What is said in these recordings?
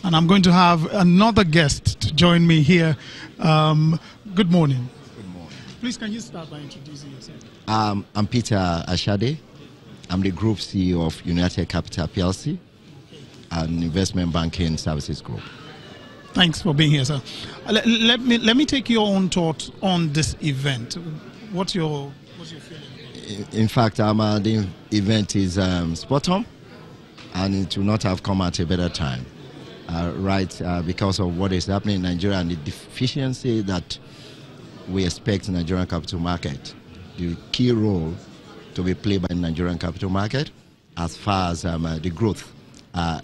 and I'm going to have another guest to join me here. Good morning. Good morning. Please, can you start by introducing yourself? I'm Peter Ashade. I'm the Group CEO of United Capital PLC, an investment banking services group. Thanks for being here, sir. Let me take your own thoughts on this event. What's your feeling? In fact, the event is spot on, and it will not have come at a better time, because of what is happening in Nigeria and the deficiency that we expect in the Nigerian capital market. The key role to be played by the Nigerian capital market as far as the growth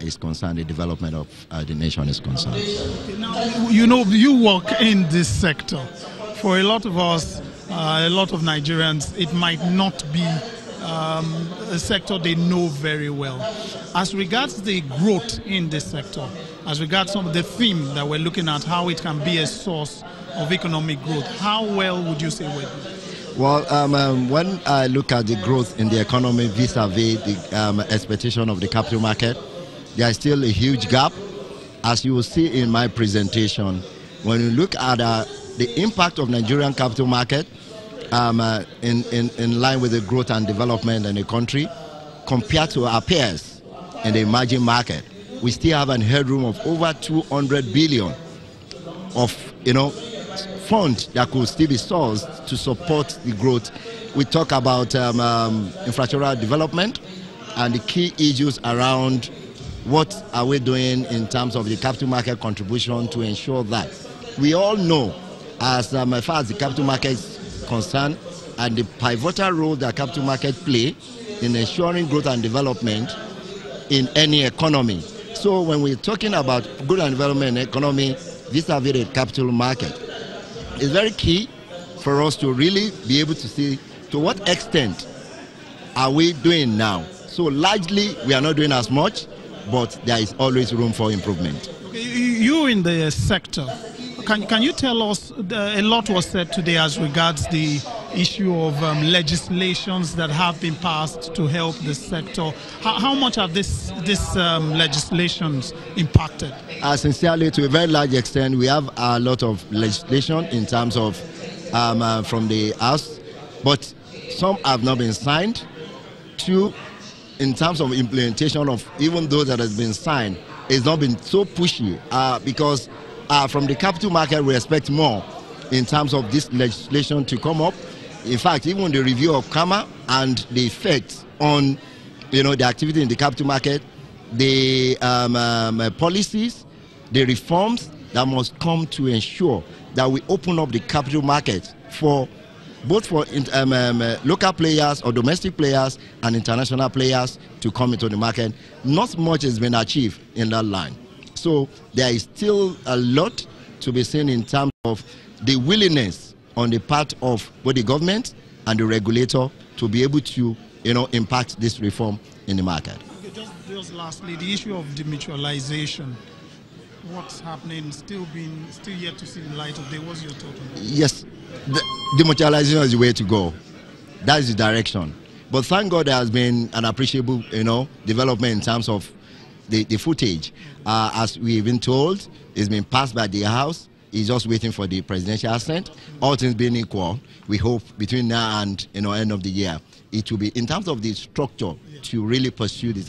is concerned, the development of the nation is concerned. Now, you work in this sector. For a lot of us, a lot of Nigerians, it might not be a sector they know very well. As regards the growth in this sector, as regards some of the theme that we're looking at, how it can be a source of economic growth, how well would you say we're doing? Well, when I look at the growth in the economy vis-a-vis the expectation of the capital market, there is still a huge gap. As you will see in my presentation, when you look at the impact of Nigerian capital market in line with the growth and development in the country, compared to our peers in the emerging market, we still have an headroom of over 200 billion of funds that could still be sourced to support the growth. We talk about infrastructural development and the key issues around what are we doing in terms of the capital market contribution to ensure that we all know, as far as the capital market is concerned, and the pivotal role that capital market play in ensuring growth and development in any economy. So when we're talking about growth and development in economy vis-a-vis the capital market, it's very key for us to really be able to see to what extent are we doing now. So largely we are not doing as much, but there is always room for improvement. Okay, you in the sector, can you tell us, a lot was said today as regards the issue of legislations that have been passed to help the sector. How much have these legislations impacted? Sincerely, to a very large extent, we have a lot of legislation in terms of from the House, but some have not been signed. Two, in terms of implementation of even those that have been signed, it's not been so pushy because from the capital market we expect more in terms of this legislation to come up. In fact, even the review of KAMA and the effects on the activity in the capital market, the policies, the reforms that must come to ensure that we open up the capital market for both for local players or domestic players and international players to come into the market. Not much has been achieved in that line. So there is still a lot to be seen in terms of the willingness on the part of both the government and the regulator to be able to impact this reform in the market. Okay, just lastly, the issue of demutualization. What's happening? Still yet to see the light of day. What's your thought on that? Yes, demutualization is the way to go. That is the direction. But thank God there has been an appreciable, development in terms of the footage. As we've been told, it's been passed by the House. It's just waiting for the presidential assent. All things being equal, we hope between now and end of the year, it will be in terms of the structure to really pursue this.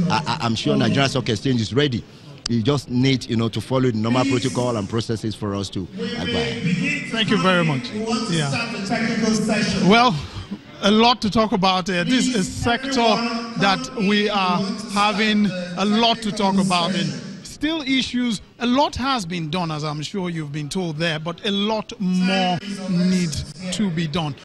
I'm sure Nigerian Stock Exchange is ready. You just need, to follow the normal protocol and processes for us to acquire. Thank you very much. Yeah. Well, a lot to talk about here. This is a sector that we are having a lot to talk about in. Still issues, a lot has been done, as I'm sure you've been told there, but a lot more needs to be done.